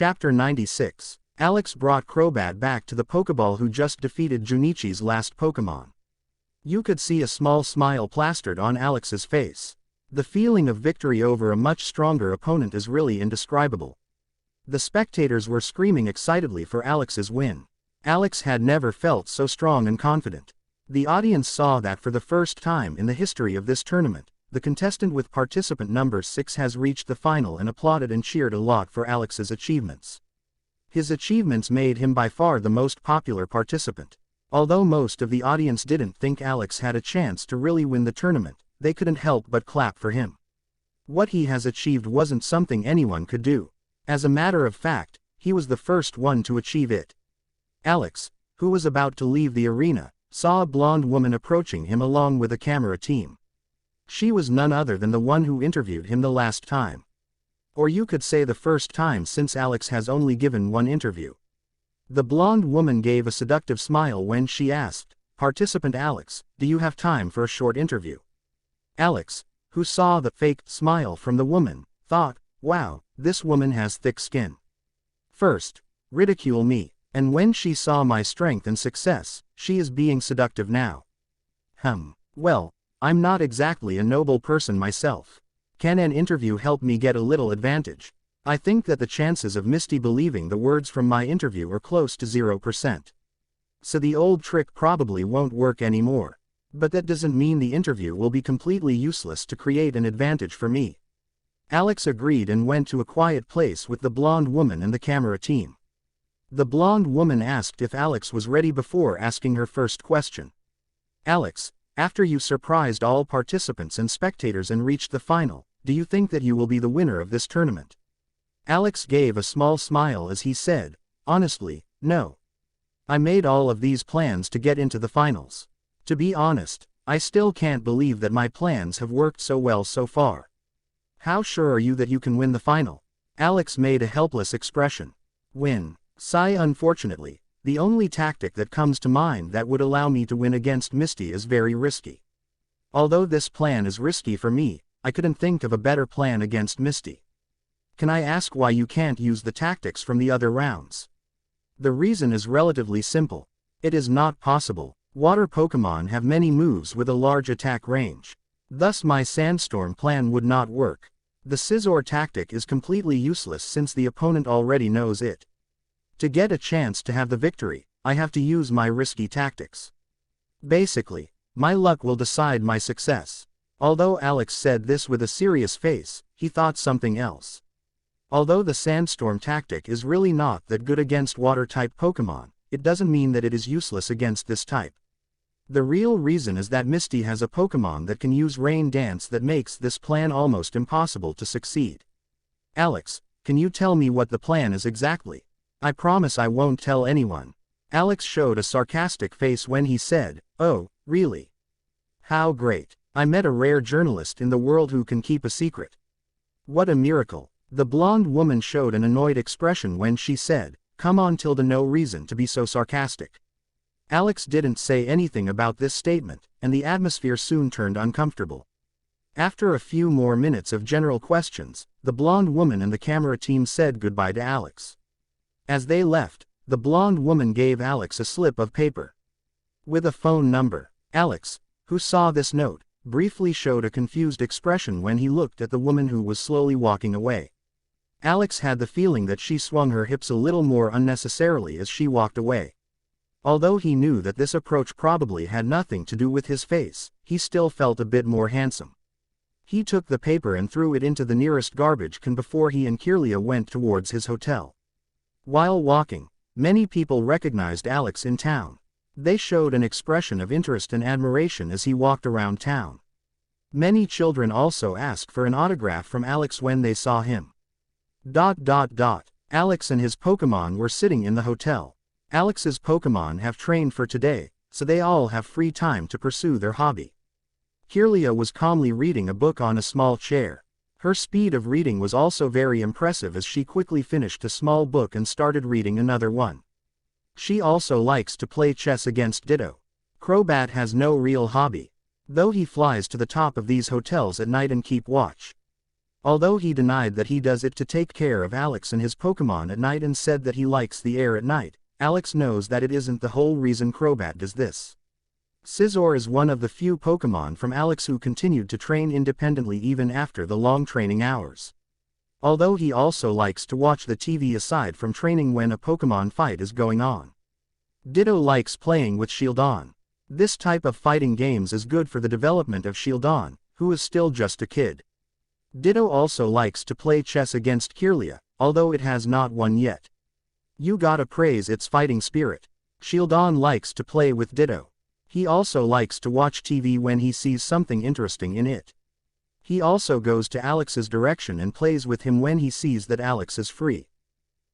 Chapter 96. Alex brought Crobat back to the Pokeball who just defeated Junichi's last Pokemon. You could see a small smile plastered on Alex's face. The feeling of victory over a much stronger opponent is really indescribable. The spectators were screaming excitedly for Alex's win. Alex had never felt so strong and confident. The audience saw that for the first time in the history of this tournament, the contestant with participant number 6 has reached the final and applauded and cheered a lot for Alex's achievements. His achievements made him by far the most popular participant. Although most of the audience didn't think Alex had a chance to really win the tournament, they couldn't help but clap for him. What he has achieved wasn't something anyone could do. As a matter of fact, he was the first one to achieve it. Alex, who was about to leave the arena, saw a blonde woman approaching him along with a camera team. She was none other than the one who interviewed him the last time. Or you could say the first time since Alex has only given one interview. The blonde woman gave a seductive smile when she asked, "Participant Alex, do you have time for a short interview?" Alex, who saw the fake smile from the woman, thought, "Wow, this woman has thick skin. First, ridicule me, and when she saw my strength and success, she is being seductive now. Well, I'm not exactly a noble person myself. Can an interview help me get a little advantage? I think that the chances of Misty believing the words from my interview are close to 0%. So the old trick probably won't work anymore. But that doesn't mean the interview will be completely useless to create an advantage for me." Alex agreed and went to a quiet place with the blonde woman and the camera team. The blonde woman asked if Alex was ready before asking her first question. "Alex, after you surprised all participants and spectators and reached the final, do you think that you will be the winner of this tournament?" Alex gave a small smile as he said, "Honestly, no. I made all of these plans to get into the finals. To be honest, I still can't believe that my plans have worked so well so far." "How sure are you that you can win the final?" Alex made a helpless expression. "Win. Sigh. Unfortunately, the only tactic that comes to mind that would allow me to win against Misty is very risky. Although this plan is risky for me, I couldn't think of a better plan against Misty." "Can I ask why you can't use the tactics from the other rounds?" "The reason is relatively simple. It is not possible. Water Pokemon have many moves with a large attack range. Thus my Sandstorm plan would not work. The Scizor tactic is completely useless since the opponent already knows it. To get a chance to have the victory, I have to use my risky tactics. Basically, my luck will decide my success." Although Alex said this with a serious face, he thought something else. Although the Sandstorm tactic is really not that good against Water-type Pokemon, it doesn't mean that it is useless against this type. The real reason is that Misty has a Pokemon that can use Rain Dance that makes this plan almost impossible to succeed. "Alex, can you tell me what the plan is exactly?" "I promise I won't tell anyone." Alex showed a sarcastic face when he said, "Oh, really? How great. I met a rare journalist in the world who can keep a secret. What a miracle." The blonde woman showed an annoyed expression when she said, "Come on Tilda, no reason to be so sarcastic." Alex didn't say anything about this statement, and the atmosphere soon turned uncomfortable. After a few more minutes of general questions, the blonde woman and the camera team said goodbye to Alex. As they left, the blonde woman gave Alex a slip of paper with a phone number. Alex, who saw this note, briefly showed a confused expression when he looked at the woman who was slowly walking away. Alex had the feeling that she swung her hips a little more unnecessarily as she walked away. Although he knew that this approach probably had nothing to do with his face, he still felt a bit more handsome. He took the paper and threw it into the nearest garbage can before he and Kirlia went towards his hotel. While walking, many people recognized Alex in town. They showed an expression of interest and admiration as he walked around town. Many children also asked for an autograph from Alex when they saw him. Alex and his Pokemon were sitting in the hotel. Alex's Pokemon have trained for today, so they all have free time to pursue their hobby. Kirlia was calmly reading a book on a small chair. Her speed of reading was also very impressive as she quickly finished a small book and started reading another one. She also likes to play chess against Ditto. Crobat has no real hobby, though he flies to the top of these hotels at night and keep watch. Although he denied that he does it to take care of Alex and his Pokemon at night and said that he likes the air at night, Alex knows that it isn't the whole reason Crobat does this. Scizor is one of the few Pokemon from Alex who continued to train independently even after the long training hours. Although he also likes to watch the TV aside from training when a Pokemon fight is going on. Ditto likes playing with Shieldon. This type of fighting games is good for the development of Shieldon, who is still just a kid. Ditto also likes to play chess against Kirlia, although it has not won yet. You gotta praise its fighting spirit. Shieldon likes to play with Ditto. He also likes to watch TV when he sees something interesting in it. He also goes to Alex's direction and plays with him when he sees that Alex is free.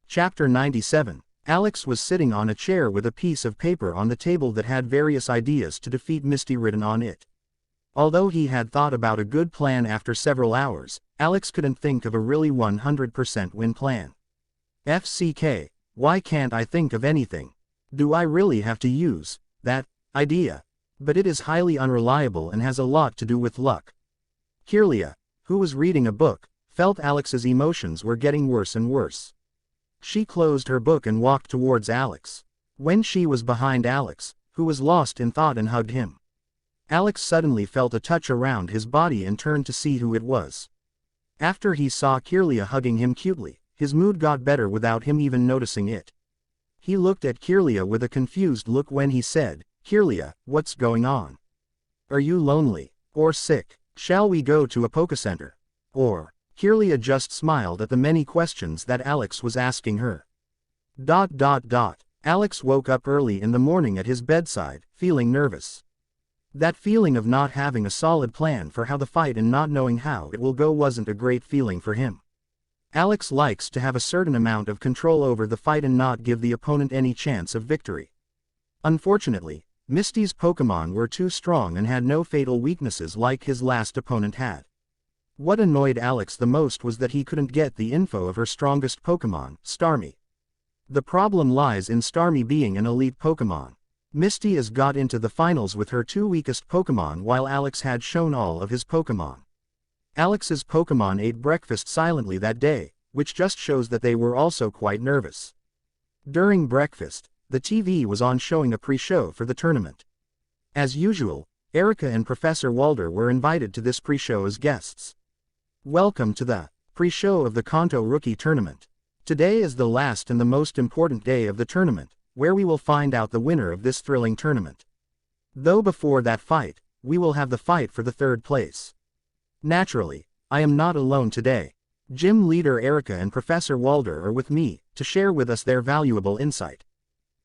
Chapter 97. Alex was sitting on a chair with a piece of paper on the table that had various ideas to defeat Misty written on it. Although he had thought about a good plan after several hours, Alex couldn't think of a really 100% win plan. FCK, why can't I think of anything? Do I really have to use that idea? But it is highly unreliable and has a lot to do with luck. Kirlia, who was reading a book, felt Alex's emotions were getting worse and worse. She closed her book and walked towards Alex. When she was behind Alex, who was lost in thought, and hugged him, Alex suddenly felt a touch around his body and turned to see who it was. After he saw Kirlia hugging him cutely, his mood got better without him even noticing it. He looked at Kirlia with a confused look when he said, "Kirlia, what's going on? Are you lonely? Or sick? Shall we go to a Pokecenter? Or?" Kirlia just smiled at the many questions that Alex was asking her. Alex woke up early in the morning at his bedside, feeling nervous. That feeling of not having a solid plan for how the fight and not knowing how it will go wasn't a great feeling for him. Alex likes to have a certain amount of control over the fight and not give the opponent any chance of victory. Unfortunately, Misty's Pokemon were too strong and had no fatal weaknesses like his last opponent had. What annoyed Alex the most was that he couldn't get the info of her strongest Pokemon, Starmie. The problem lies in Starmie being an elite Pokemon. Misty has got into the finals with her two weakest Pokemon while Alex had shown all of his Pokemon. Alex's Pokemon ate breakfast silently that day, which just shows that they were also quite nervous. During breakfast, the TV was on showing a pre-show for the tournament. As usual, Erica and Professor Walder were invited to this pre-show as guests. Welcome to the pre-show of the Kanto Rookie Tournament. Today is the last and the most important day of the tournament, where we will find out the winner of this thrilling tournament. Though before that fight, we will have the fight for the third place. Naturally, I am not alone today. Gym leader Erica and Professor Walder are with me, to share with us their valuable insight.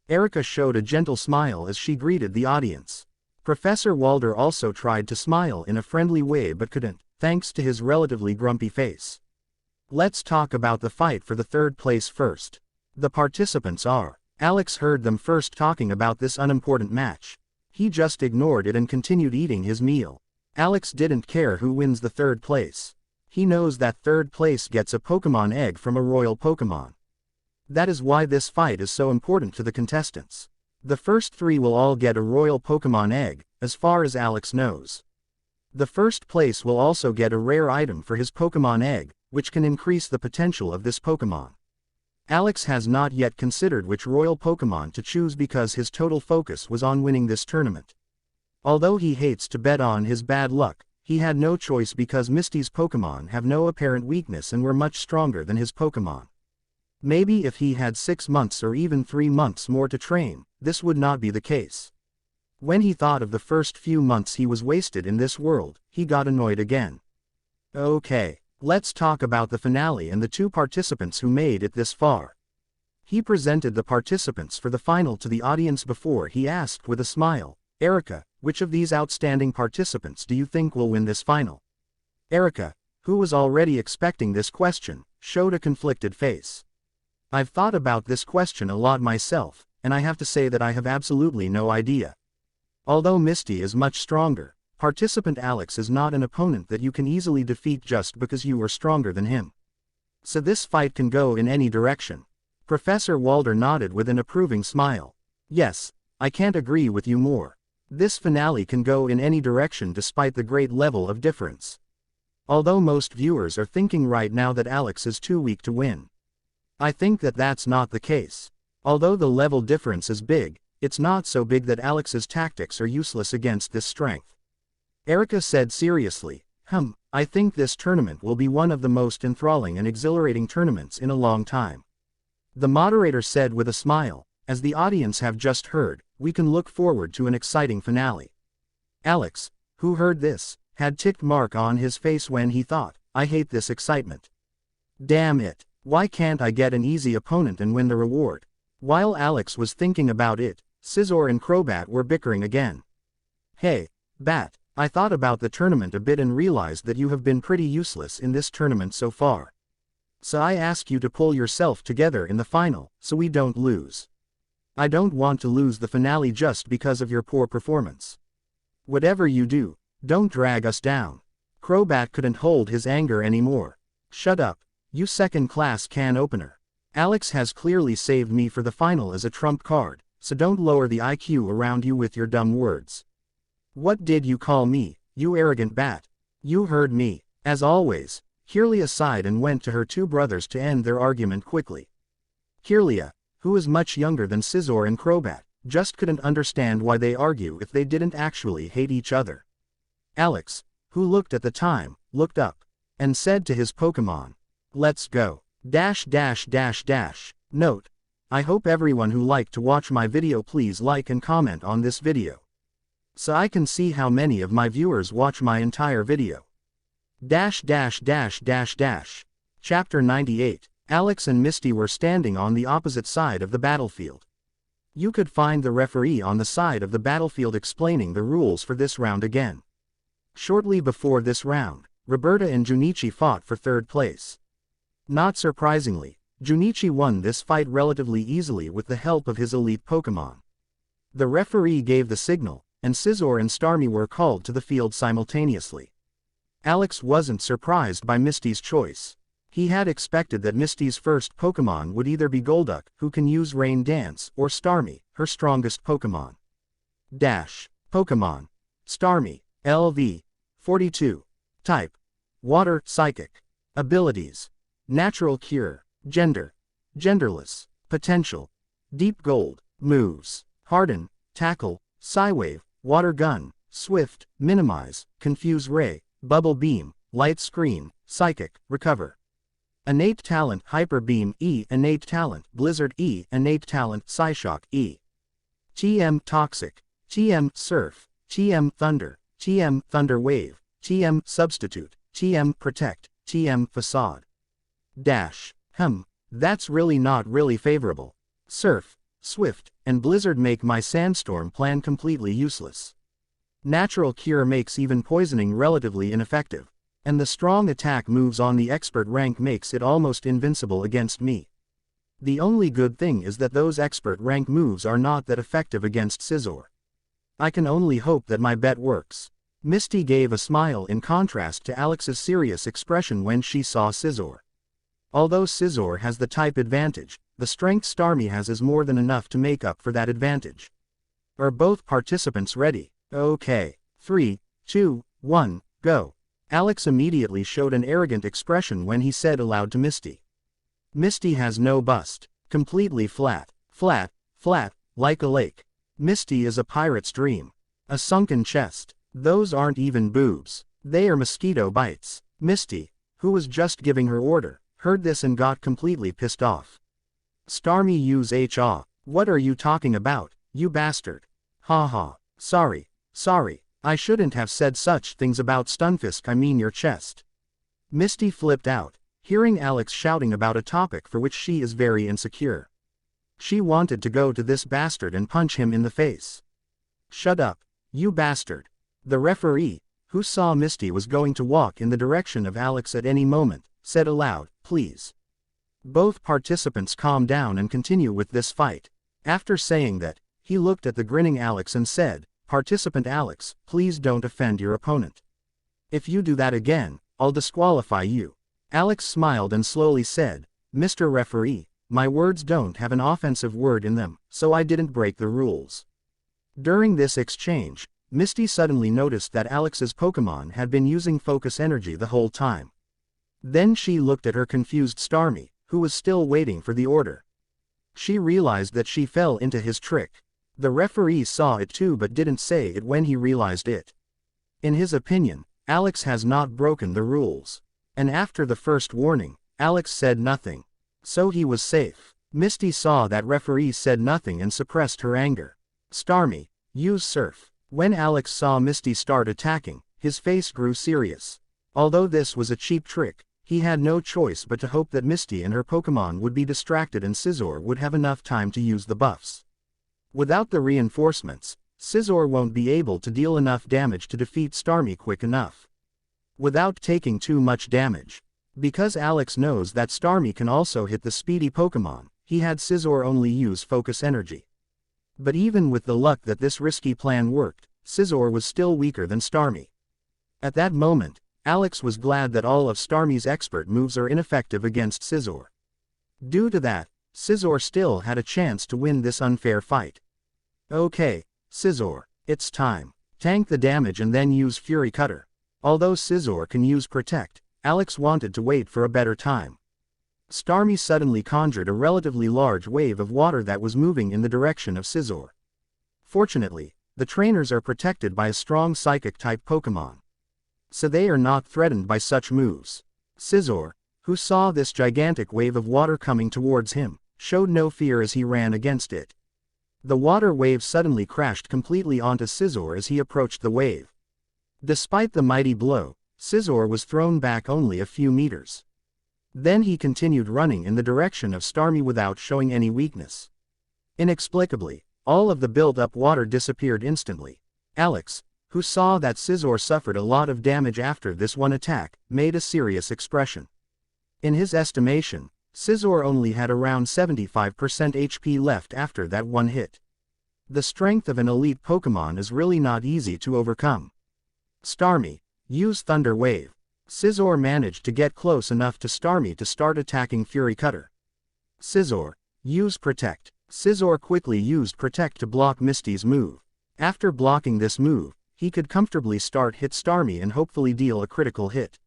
Erica showed a gentle smile as she greeted the audience. Professor Walder also tried to smile in a friendly way but couldn't, thanks to his relatively grumpy face. Let's talk about the fight for the third place first. The participants are. Alex heard them first talking about this unimportant match. He just ignored it and continued eating his meal. Alex didn't care who wins the third place. He knows that third place gets a Pokemon egg from a royal Pokemon. That is why this fight is so important to the contestants. The first three will all get a royal Pokemon egg, as far as Alex knows. The first place will also get a rare item for his Pokemon egg, which can increase the potential of this Pokemon. Alex has not yet considered which royal Pokemon to choose because his total focus was on winning this tournament. Although he hates to bet on his bad luck, he had no choice because Misty's Pokemon have no apparent weakness and were much stronger than his Pokemon. Maybe if he had 6 months or even 3 months more to train, this would not be the case. When he thought of the first few months he was wasted in this world, he got annoyed again. Okay, let's talk about the finale and the 2 participants who made it this far. He presented the participants for the final to the audience before he asked with a smile, "Erica, which of these outstanding participants do you think will win this final?" Erica, who was already expecting this question, showed a conflicted face. I've thought about this question a lot myself, and I have to say that I have absolutely no idea. Although Misty is much stronger, participant Alex is not an opponent that you can easily defeat just because you are stronger than him. So this fight can go in any direction. Professor Walder nodded with an approving smile. Yes, I can't agree with you more. This finale can go in any direction despite the great level of difference. Although most viewers are thinking right now that Alex is too weak to win. I think that that's not the case. Although the level difference is big, it's not so big that Alex's tactics are useless against this strength. Erica said seriously, I think this tournament will be one of the most enthralling and exhilarating tournaments in a long time. The moderator said with a smile, as the audience have just heard, we can look forward to an exciting finale. Alex, who heard this, had tick mark on his face when he thought, I hate this excitement. Damn it, why can't I get an easy opponent and win the reward? While Alex was thinking about it, Scizor and Crobat were bickering again. Hey, Bat, I thought about the tournament a bit and realized that you have been pretty useless in this tournament so far. So I ask you to pull yourself together in the final, so we don't lose. I don't want to lose the finale just because of your poor performance. Whatever you do, don't drag us down. Crobat couldn't hold his anger anymore. Shut up, you second-class can opener. Alex has clearly saved me for the final as a trump card, so don't lower the IQ around you with your dumb words. What did you call me, you arrogant bat? You heard me. As always, Kirlia sighed and went to her two brothers to end their argument quickly. Kirlia, who is much younger than Scizor and Crobat, just couldn't understand why they argue if they didn't actually hate each other. Alex, who looked at the time, looked up, and said to his Pokemon, let's go. Note, I hope everyone who liked to watch my video please like and comment on this video, so I can see how many of my viewers watch my entire video. Chapter 98, Alex and Misty were standing on the opposite side of the battlefield. You could find the referee on the side of the battlefield explaining the rules for this round again. Shortly before this round, Roberta and Junichi fought for third place. Not surprisingly, Junichi won this fight relatively easily with the help of his elite Pokemon. The referee gave the signal, and Scizor and Starmie were called to the field simultaneously. Alex wasn't surprised by Misty's choice. He had expected that Misty's first Pokemon would either be Golduck, who can use Rain Dance, or Starmie, her strongest Pokemon. Pokemon. Starmie, LV. 42. Type. Water, Psychic. Abilities. Natural Cure. Gender. Genderless. Potential. Deep Gold. Moves. Harden, Tackle, Psywave, Water Gun, Swift, Minimize, Confuse Ray, Bubble Beam, Light Screen, Psychic, Recover. Innate Talent Hyper Beam E. Innate Talent Blizzard E. Innate Talent Psyshock E. TM Toxic, TM Surf, TM Thunder, TM Thunder Wave, TM Substitute, TM Protect, TM Facade. That's really not really favorable. Surf, Swift, and Blizzard make my Sandstorm plan completely useless. Natural Cure makes even poisoning relatively ineffective, and the strong attack moves on the expert rank makes it almost invincible against me. The only good thing is that those expert rank moves are not that effective against Scizor. I can only hope that my bet works. Misty gave a smile in contrast to Alex's serious expression when she saw Scizor. Although Scizor has the type advantage, the strength Starmie has is more than enough to make up for that advantage. Are both participants ready? Okay. 3, 2, 1, go. Alex immediately showed an arrogant expression when he said aloud to Misty. Misty has no bust. Completely flat, like a lake. Misty is a pirate's dream. A sunken chest. Those aren't even boobs. They are mosquito bites. Misty, who was just giving her order, heard this and got completely pissed off. Starmie use HA. What are you talking about, you bastard? Haha. Sorry, I shouldn't have said such things about Stunfisk, I mean your chest. Misty flipped out, hearing Alex shouting about a topic for which she is very insecure. She wanted to go to this bastard and punch him in the face. Shut up, you bastard. The referee, who saw Misty was going to walk in the direction of Alex at any moment, said aloud, please. Both participants calm down and continue with this fight. After saying that, he looked at the grinning Alex and said, Participant Alex, please don't offend your opponent. If you do that again, I'll disqualify you. Alex smiled and slowly said, Mr. Referee, my words don't have an offensive word in them, so I didn't break the rules. During this exchange, Misty suddenly noticed that Alex's Pokémon had been using focus energy the whole time. Then she looked at her confused Starmie, who was still waiting for the order. She realized that she fell into his trick. The referee saw it too but didn't say it when he realized it. In his opinion, Alex has not broken the rules. And after the first warning, Alex said nothing. So he was safe. Misty saw that referee said nothing and suppressed her anger. Starmie, use Surf. When Alex saw Misty start attacking, his face grew serious. Although this was a cheap trick, he had no choice but to hope that Misty and her Pokémon would be distracted and Scizor would have enough time to use the buffs. Without the reinforcements, Scizor won't be able to deal enough damage to defeat Starmie quick enough. Without taking too much damage. Because Alex knows that Starmie can also hit the speedy Pokémon, he had Scizor only use focus energy. But even with the luck that this risky plan worked, Scizor was still weaker than Starmie. At that moment, Alex was glad that all of Starmie's expert moves are ineffective against Scizor. Due to that, Scizor still had a chance to win this unfair fight. Okay, Scizor, it's time. Tank the damage and then use Fury Cutter. Although Scizor can use Protect, Alex wanted to wait for a better time. Starmie suddenly conjured a relatively large wave of water that was moving in the direction of Scizor. Fortunately, the trainers are protected by a strong Psychic-type Pokémon. So they are not threatened by such moves. Scizor, who saw this gigantic wave of water coming towards him, showed no fear as he ran against it. The water wave suddenly crashed completely onto Scizor as he approached the wave. Despite the mighty blow, Scizor was thrown back only a few meters. Then he continued running in the direction of Starmie without showing any weakness. Inexplicably, all of the built-up water disappeared instantly. Alex, who saw that Scizor suffered a lot of damage after this one attack, made a serious expression. In his estimation, Scizor only had around 75% HP left after that one hit. The strength of an elite Pokémon is really not easy to overcome. Starmie, use Thunder Wave. Scizor managed to get close enough to Starmie to start attacking Fury Cutter. Scizor, use Protect. Scizor quickly used Protect to block Misty's move. After blocking this move, he could comfortably hit Starmie and hopefully deal a critical hit.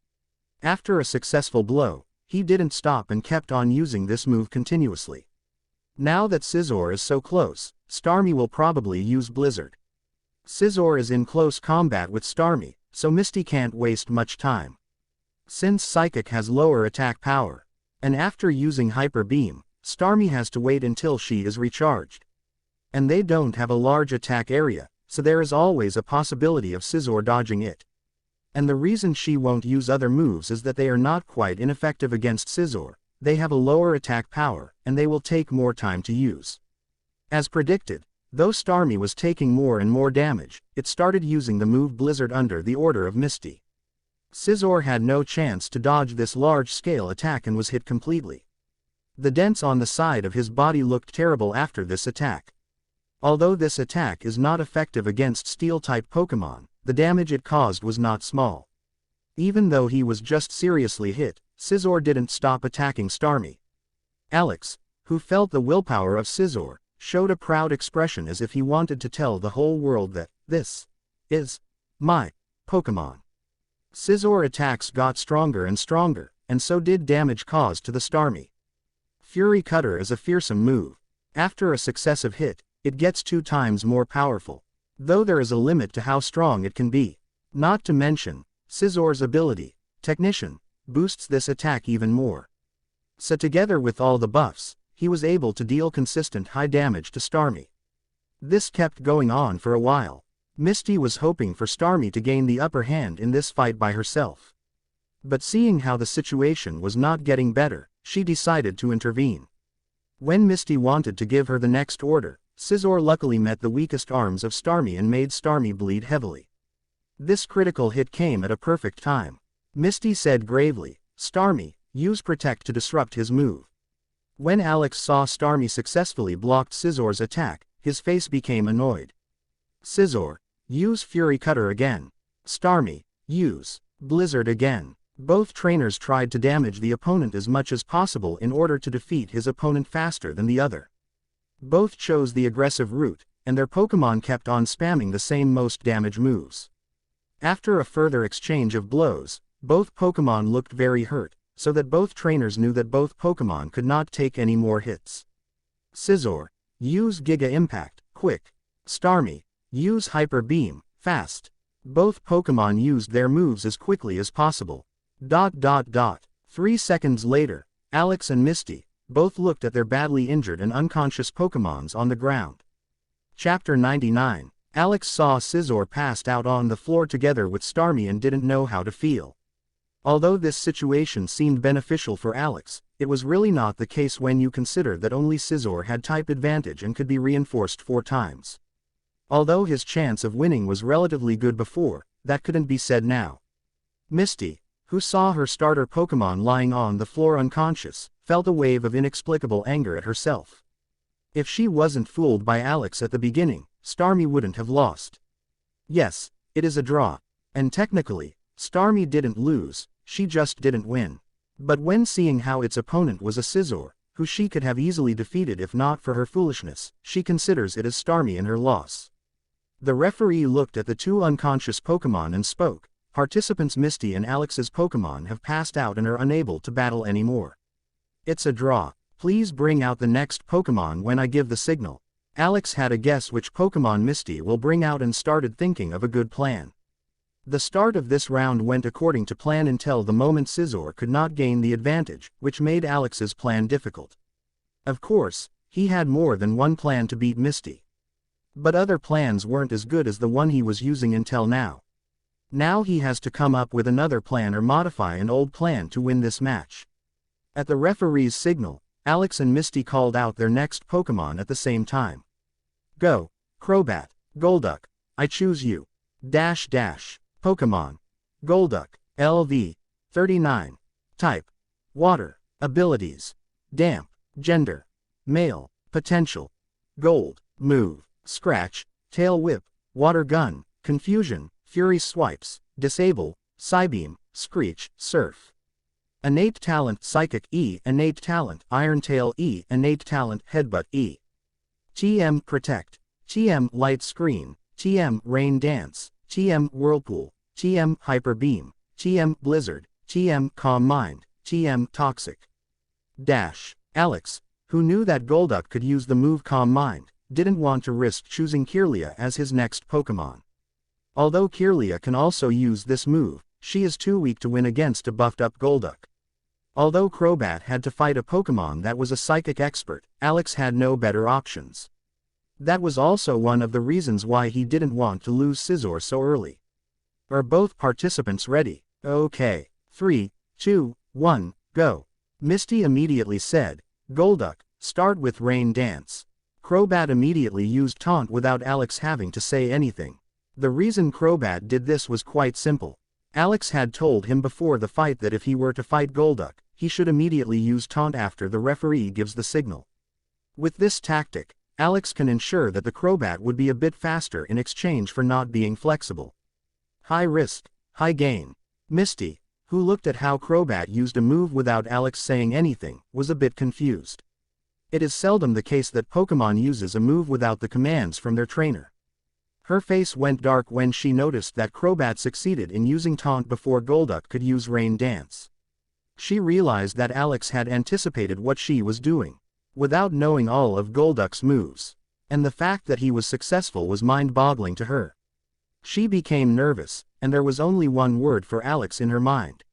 After a successful blow, he didn't stop and kept on using this move continuously. Now that Scizor is so close, Starmie will probably use Blizzard. Scizor is in close combat with Starmie, so Misty can't waste much time. Since Psychic has lower attack power, and after using Hyper Beam, Starmie has to wait until she is recharged. And they don't have a large attack area, so there is always a possibility of Scizor dodging it. And the reason she won't use other moves is that they are not quite ineffective against Scizor, they have a lower attack power, and they will take more time to use. As predicted, though Starmie was taking more and more damage, it started using the move Blizzard under the order of Misty. Scizor had no chance to dodge this large-scale attack and was hit completely. The dents on the side of his body looked terrible after this attack. Although this attack is not effective against Steel-type Pokémon, the damage it caused was not small. Even though he was just seriously hit, Scizor didn't stop attacking Starmie. Alex, who felt the willpower of Scizor, showed a proud expression as if he wanted to tell the whole world that, this is my Pokémon. Scizor attacks got stronger and stronger, and so did damage caused to the Starmie. Fury Cutter is a fearsome move. After a successive hit, it gets 2 times more powerful. Though there is a limit to how strong it can be. Not to mention, Scizor's ability, Technician, boosts this attack even more. So together with all the buffs, he was able to deal consistent high damage to Starmie. This kept going on for a while. Misty was hoping for Starmie to gain the upper hand in this fight by herself. But seeing how the situation was not getting better, she decided to intervene. When Misty wanted to give her the next order, Scizor luckily met the weakest arms of Starmie and made Starmie bleed heavily. This critical hit came at a perfect time. Misty said gravely, "Starmie, use Protect to disrupt his move." When Alex saw Starmie successfully blocked Scizor's attack, his face became annoyed. Scizor, use Fury Cutter again. Starmie, use Blizzard again. Both trainers tried to damage the opponent as much as possible in order to defeat his opponent faster than the other. Both chose the aggressive route, and their Pokémon kept on spamming the same most damage moves. After a further exchange of blows, both Pokémon looked very hurt, so that both trainers knew that both Pokémon could not take any more hits. Scizor, use Giga Impact, quick. Starmie, use Hyper Beam, fast. Both Pokémon used their moves as quickly as possible. 3 seconds later, Alex and Misty both looked at their badly injured and unconscious Pokémons on the ground. Chapter 99. Alex saw Scizor passed out on the floor together with Starmie and didn't know how to feel. Although this situation seemed beneficial for Alex, it was really not the case when you consider that only Scizor had type advantage and could be reinforced 4 times. Although his chance of winning was relatively good before, that couldn't be said now. Misty, who saw her starter Pokémon lying on the floor unconscious, felt a wave of inexplicable anger at herself. If she wasn't fooled by Alex at the beginning, Starmie wouldn't have lost. Yes, it is a draw. And technically, Starmie didn't lose, she just didn't win. But when seeing how its opponent was a Scizor, who she could have easily defeated if not for her foolishness, she considers it as Starmie in her loss. The referee looked at the 2 unconscious Pokémon and spoke. Participants Misty and Alex's Pokémon have passed out and are unable to battle anymore. It's a draw. Please bring out the next Pokémon when I give the signal. Alex had a guess which Pokémon Misty will bring out and started thinking of a good plan. The start of this round went according to plan until the moment Scizor could not gain the advantage, which made Alex's plan difficult. Of course, he had more than one plan to beat Misty. But other plans weren't as good as the one he was using until now. Now he has to come up with another plan or modify an old plan to win this match. At the referee's signal, Alex and Misty called out their next Pokémon at the same time. Go, Crobat, Golduck, I choose you. Pokémon. Golduck, LV, 39. Type. Water. Abilities. Damp. Gender. Male. Potential. Gold. Move. Scratch. Tail Whip. Water Gun. Confusion. Fury Swipes. Disable. Psybeam. Screech. Surf. Innate Talent Psychic E. Innate Talent Iron Tail E. Innate Talent Headbutt E. TM Protect. TM Light Screen. TM Rain Dance. TM Whirlpool. TM Hyper Beam. TM Blizzard. TM Calm Mind. TM Toxic. Alex, who knew that Golduck could use the move Calm Mind, didn't want to risk choosing Kirlia as his next Pokémon. Although Kirlia can also use this move, she is too weak to win against a buffed-up Golduck. Although Crobat had to fight a Pokémon that was a psychic expert, Alex had no better options. That was also one of the reasons why he didn't want to lose Scizor so early. Are both participants ready? Okay. 3, 2, 1, go. Misty immediately said, Golduck, start with Rain Dance. Crobat immediately used Taunt without Alex having to say anything. The reason Crobat did this was quite simple. Alex had told him before the fight that if he were to fight Golduck, he should immediately use Taunt after the referee gives the signal. With this tactic, Alex can ensure that the Crobat would be a bit faster in exchange for not being flexible. High risk, high gain. Misty, who looked at how Crobat used a move without Alex saying anything, was a bit confused. It is seldom the case that Pokémon uses a move without the commands from their trainer. Her face went dark when she noticed that Crobat succeeded in using Taunt before Golduck could use Rain Dance. She realized that Alex had anticipated what she was doing, without knowing all of Golduck's moves. And the fact that he was successful was mind-boggling to her. She became nervous, and there was only one word for Alex in her mind.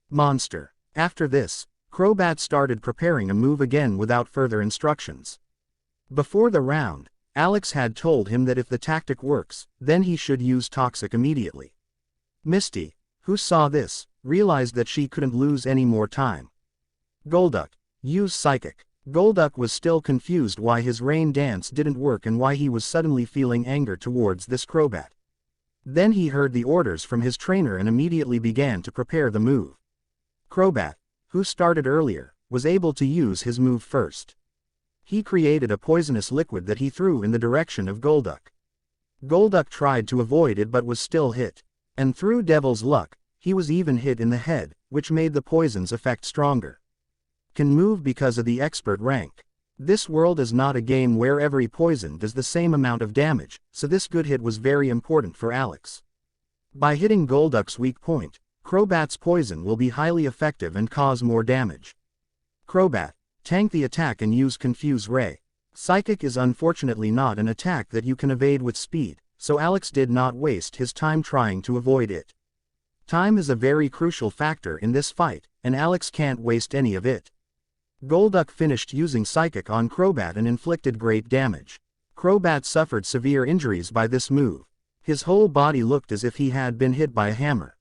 Monster. After this, Crobat started preparing a move again without further instructions. Before the round, Alex had told him that if the tactic works, then he should use Toxic immediately. Misty, who saw this, realized that she couldn't lose any more time. Golduck, use Psychic. Golduck was still confused why his Rain Dance didn't work and why he was suddenly feeling anger towards this Crobat. Then he heard the orders from his trainer and immediately began to prepare the move. Crobat, who started earlier, was able to use his move first. He created a poisonous liquid that he threw in the direction of Golduck. Golduck tried to avoid it but was still hit. And through Devil's luck, he was even hit in the head, which made the poison's effect stronger. Can move because of the expert rank. This world is not a game where every poison does the same amount of damage, so this good hit was very important for Alex. By hitting Golduck's weak point, Crobat's poison will be highly effective and cause more damage. Crobat, tank the attack and use Confuse Ray. Psychic is unfortunately not an attack that you can evade with speed, so Alex did not waste his time trying to avoid it. Time is a very crucial factor in this fight, and Alex can't waste any of it. Golduck finished using Psychic on Crobat and inflicted great damage. Crobat suffered severe injuries by this move. His whole body looked as if he had been hit by a hammer.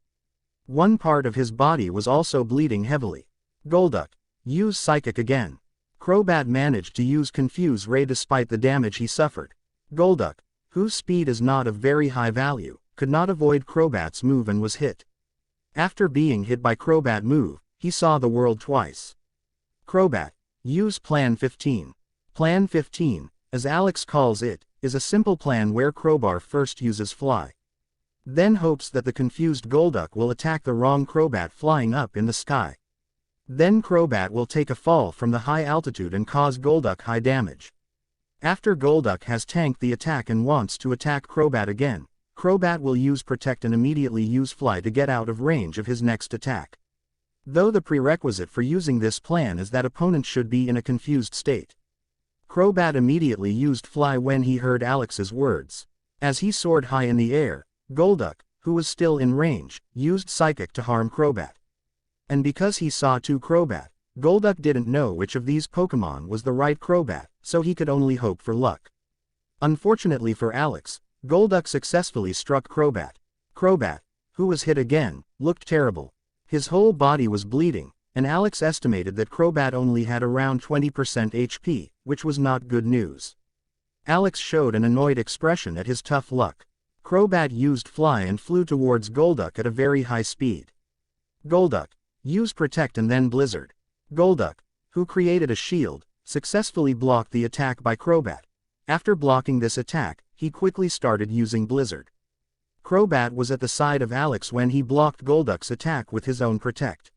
One part of his body was also bleeding heavily. Golduck, use Psychic again. Crobat managed to use Confuse Ray despite the damage he suffered. Golduck, whose speed is not of very high value, could not avoid Crobat's move and was hit. After being hit by Crobat move, he saw the world twice. Crobat, use Plan 15. Plan 15, as Alex calls it, is a simple plan where Crobat first uses Fly. Then hopes that the confused Golduck will attack the wrong Crobat flying up in the sky. Then Crobat will take a fall from the high altitude and cause Golduck high damage. After Golduck has tanked the attack and wants to attack Crobat again, Crobat will use Protect and immediately use Fly to get out of range of his next attack. Though the prerequisite for using this plan is that opponent should be in a confused state. Crobat immediately used Fly when he heard Alex's words. As he soared high in the air, Golduck, who was still in range, used Psychic to harm Crobat. And because he saw two Crobat, Golduck didn't know which of these Pokémon was the right Crobat, so he could only hope for luck. Unfortunately for Alex, Golduck successfully struck Crobat. Crobat, who was hit again, looked terrible. His whole body was bleeding, and Alex estimated that Crobat only had around 20% HP, which was not good news. Alex showed an annoyed expression at his tough luck. Crobat used Fly and flew towards Golduck at a very high speed. Golduck, use Protect and then Blizzard. Golduck, who created a shield, successfully blocked the attack by Crobat. After blocking this attack, he quickly started using Blizzard. Crobat was at the side of Alex when he blocked Golduck's attack with his own Protect.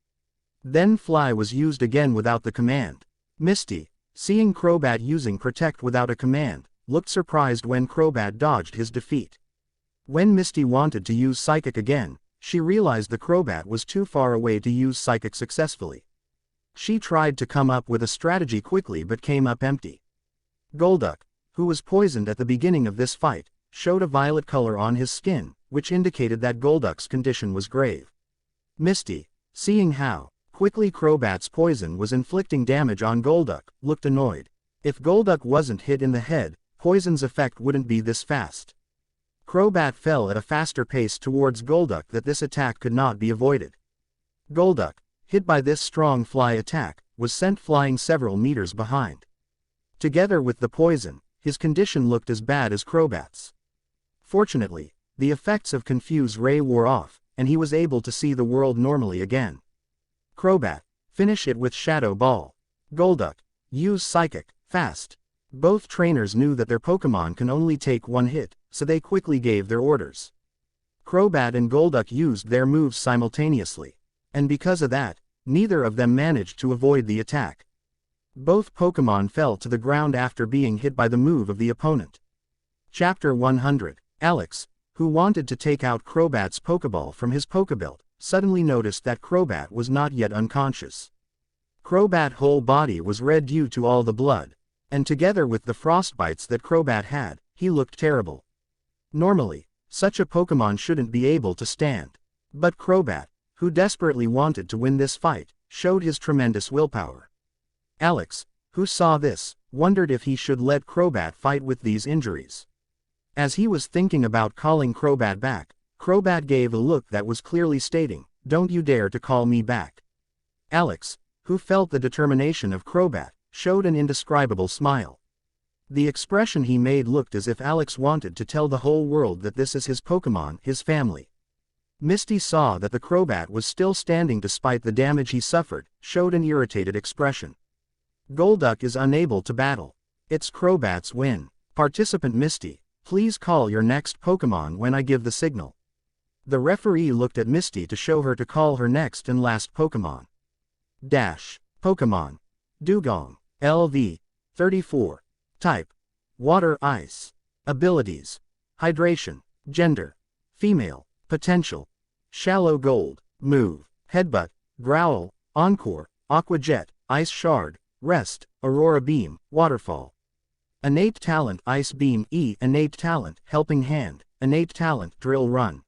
Then Fly was used again without the command. Misty, seeing Crobat using Protect without a command, looked surprised when Crobat dodged his defeat. When Misty wanted to use Psychic again, she realized the Crobat was too far away to use Psychic successfully. She tried to come up with a strategy quickly but came up empty. Golduck, who was poisoned at the beginning of this fight, showed a violet color on his skin, which indicated that Golduck's condition was grave. Misty, seeing how quickly Crobat's poison was inflicting damage on Golduck, looked annoyed. If Golduck wasn't hit in the head, poison's effect wouldn't be this fast. Crobat fell at a faster pace towards Golduck that this attack could not be avoided. Golduck, hit by this strong Fly attack, was sent flying several meters behind. Together with the poison, his condition looked as bad as Crobat's. Fortunately, the effects of Confuse Ray wore off, and he was able to see the world normally again. Crobat, finish it with Shadow Ball. Golduck, use Psychic, fast. Both trainers knew that their Pokémon can only take one hit, so they quickly gave their orders. Crobat and Golduck used their moves simultaneously, and because of that, neither of them managed to avoid the attack. Both Pokémon fell to the ground after being hit by the move of the opponent. Chapter 100. Alex, who wanted to take out Crobat's Pokéball from his Pokébelt, suddenly noticed that Crobat was not yet unconscious. Crobat's whole body was red due to all the blood, and together with the frostbites that Crobat had, he looked terrible. Normally, such a Pokémon shouldn't be able to stand. But Crobat, who desperately wanted to win this fight, showed his tremendous willpower. Alex, who saw this, wondered if he should let Crobat fight with these injuries. As he was thinking about calling Crobat back, Crobat gave a look that was clearly stating, "Don't you dare to call me back." Alex, who felt the determination of Crobat, showed an indescribable smile. The expression he made looked as if Alex wanted to tell the whole world that this is his Pokémon, his family. Misty saw that the Crobat was still standing despite the damage he suffered, showed an irritated expression. Golduck is unable to battle. It's Crobat's win. Participant Misty, please call your next Pokémon when I give the signal. The referee looked at Misty to show her to call her next and last Pokémon. Pokémon. Dugong. LV. 34. Type: Water Ice. Abilities: Hydration. Gender: Female. Potential: Shallow Gold. Move: Headbutt, Growl, Encore, Aqua Jet, Ice Shard, Rest, Aurora Beam, Waterfall. Innate Talent: Ice Beam. Innate Talent: Helping Hand. Innate Talent: Drill Run.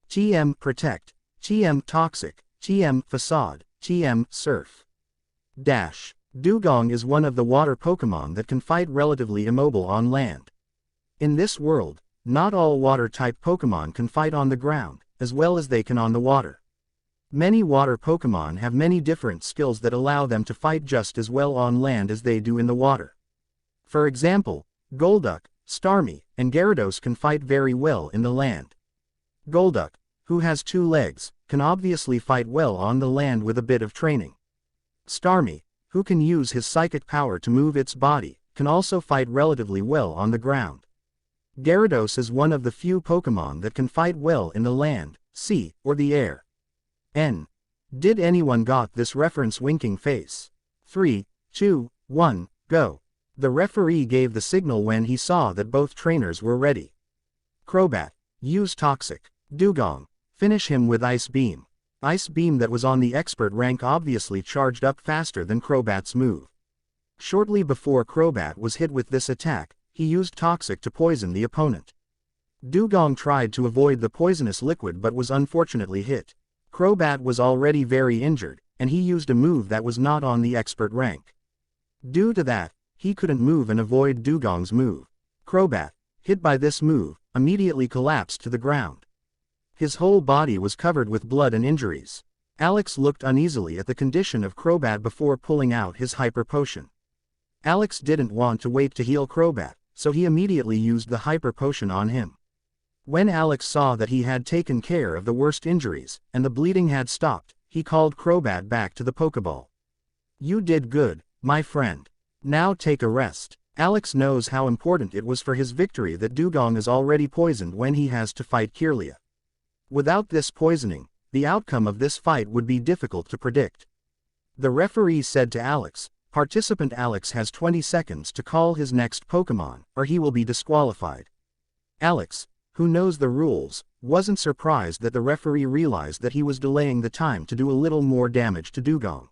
TM: Protect. TM: Toxic. TM: Facade. TM: Surf. Dash: Dugong is one of the water Pokémon that can fight relatively immobile on land. In this world, not all water-type Pokémon can fight on the ground, as well as they can on the water. Many water Pokémon have many different skills that allow them to fight just as well on land as they do in the water. For example, Golduck, Starmie, and Gyarados can fight very well in the land. Golduck, who has 2 legs, can obviously fight well on the land with a bit of training. Starmie, who can use his psychic power to move its body, can also fight relatively well on the ground. Gyarados is one of the few Pokémon that can fight well in the land, sea, or the air. N. Did anyone got this reference? Winking face. 3, 2, 1, go. The referee gave the signal when he saw that both trainers were ready. Crobat, use Toxic. Dugong, finish him with Ice Beam. Ice Beam that was on the expert rank obviously charged up faster than Crobat's move. Shortly before Crobat was hit with this attack, he used Toxic to poison the opponent. Dugong tried to avoid the poisonous liquid but was unfortunately hit. Crobat was already very injured, and he used a move that was not on the expert rank. Due to that, he couldn't move and avoid Dugong's move. Crobat, hit by this move, immediately collapsed to the ground. His whole body was covered with blood and injuries. Alex looked uneasily at the condition of Crobat before pulling out his Hyper Potion. Alex didn't want to wait to heal Crobat, so he immediately used the Hyper Potion on him. When Alex saw that he had taken care of the worst injuries, and the bleeding had stopped, he called Crobat back to the Pokeball. You did good, my friend. Now take a rest. Alex knows how important it was for his victory that Dugong is already poisoned when he has to fight Kirlia. Without this poisoning, the outcome of this fight would be difficult to predict. The referee said to Alex, "Participant Alex has 20 seconds to call his next Pokémon, or he will be disqualified." Alex, who knows the rules, wasn't surprised that the referee realized that he was delaying the time to do a little more damage to Dugong.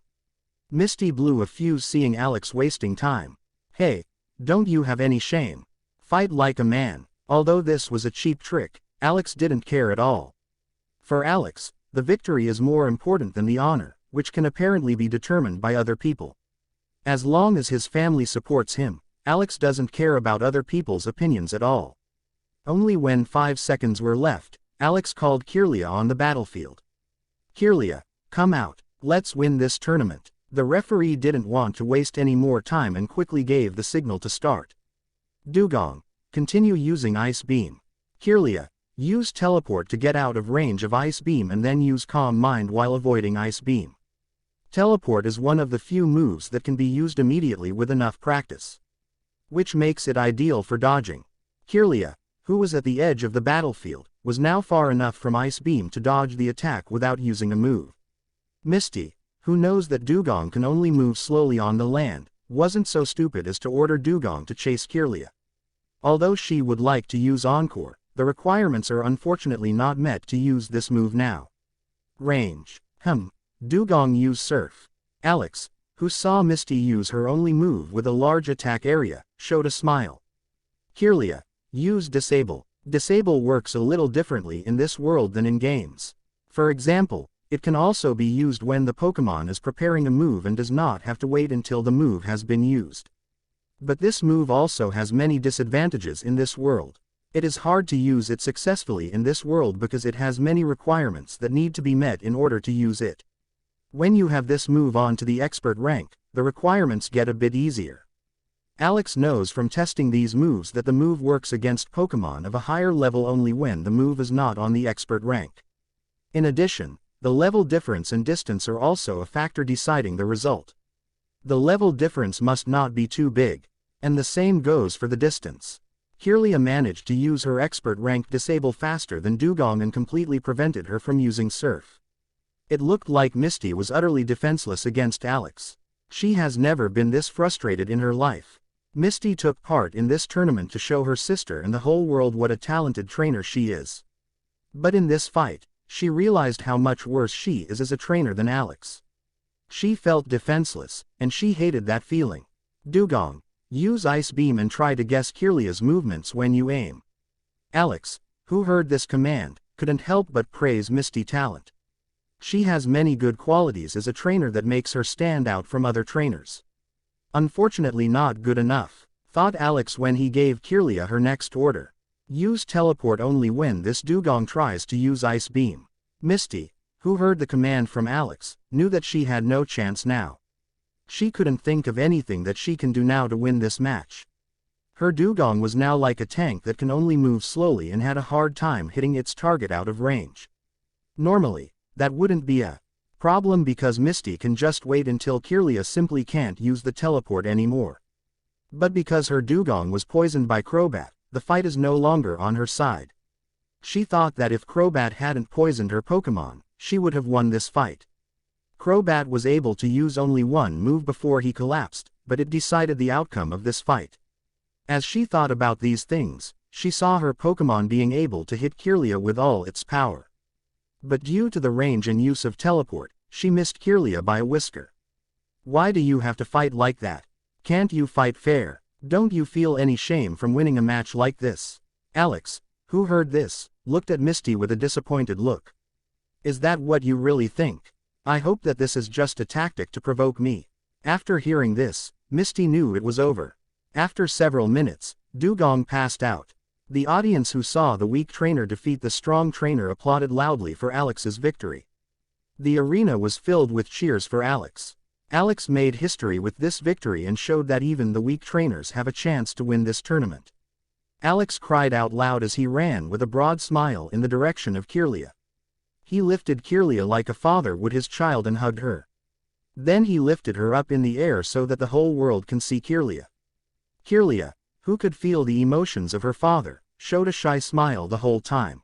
Misty blew a fuse seeing Alex wasting time. "Hey, don't you have any shame? Fight like a man." Although this was a cheap trick, Alex didn't care at all. For Alex, the victory is more important than the honor, which can apparently be determined by other people. As long as his family supports him, Alex doesn't care about other people's opinions at all. Only when 5 seconds were left, Alex called Kirlia on the battlefield. "Kirlia, come out, let's win this tournament." The referee didn't want to waste any more time and quickly gave the signal to start. Dugong, continue using Ice Beam. Kirlia, use Teleport to get out of range of Ice Beam and then use Calm Mind while avoiding Ice Beam. Teleport is one of the few moves that can be used immediately with enough practice, which makes it ideal for dodging. Kirlia, who was at the edge of the battlefield, was now far enough from Ice Beam to dodge the attack without using a move. Misty, who knows that Dugong can only move slowly on the land, wasn't so stupid as to order Dugong to chase Kirlia. Although she would like to use Encore, the requirements are unfortunately not met to use this move now. Range. Dugong use Surf. Alex, who saw Misty use her only move with a large attack area, showed a smile. Kirlia, use Disable. Disable works a little differently in this world than in games. For example, it can also be used when the Pokémon is preparing a move and does not have to wait until the move has been used. But this move also has many disadvantages in this world. It is hard to use it successfully in this world because it has many requirements that need to be met in order to use it. When you have this move on to the expert rank, the requirements get a bit easier. Alex knows from testing these moves that the move works against Pokémon of a higher level only when the move is not on the expert rank. In addition, the level difference and distance are also a factor deciding the result. The level difference must not be too big, and the same goes for the distance. Kirlia managed to use her expert rank Disable faster than Dugong and completely prevented her from using Surf. It looked like Misty was utterly defenseless against Alex. She has never been this frustrated in her life. Misty took part in this tournament to show her sister and the whole world what a talented trainer she is. But in this fight, she realized how much worse she is as a trainer than Alex. She felt defenseless, and she hated that feeling. Dugong, use Ice Beam and try to guess Kirlia's movements when you aim. Alex, who heard this command, couldn't help but praise Misty's talent. She has many good qualities as a trainer that makes her stand out from other trainers. Unfortunately not good enough, thought Alex when he gave Kirlia her next order. Use teleport only when this Dugong tries to use Ice Beam. Misty, who heard the command from Alex, knew that she had no chance now. She couldn't think of anything that she can do now to win this match. Her Dugong was now like a tank that can only move slowly and had a hard time hitting its target out of range. Normally, that wouldn't be a problem because Misty can just wait until Kirlia simply can't use the teleport anymore. But because her Dugong was poisoned by Crobat, the fight is no longer on her side. She thought that if Crobat hadn't poisoned her Pokémon, she would have won this fight. Crobat was able to use only one move before he collapsed, but it decided the outcome of this fight. As she thought about these things, she saw her Pokémon being able to hit Kirlia with all its power. But due to the range and use of teleport, she missed Kirlia by a whisker. Why do you have to fight like that? Can't you fight fair? Don't you feel any shame from winning a match like this? Alex, who heard this, looked at Misty with a disappointed look. Is that what you really think? I hope that this is just a tactic to provoke me. After hearing this, Misty knew it was over. After several minutes, Dugong passed out. The audience who saw the weak trainer defeat the strong trainer applauded loudly for Alex's victory. The arena was filled with cheers for Alex. Alex made history with this victory and showed that even the weak trainers have a chance to win this tournament. Alex cried out loud as he ran with a broad smile in the direction of Kirlia. He lifted Kirlia like a father would his child and hugged her. Then he lifted her up in the air so that the whole world can see Kirlia. Kirlia, who could feel the emotions of her father, showed a shy smile the whole time.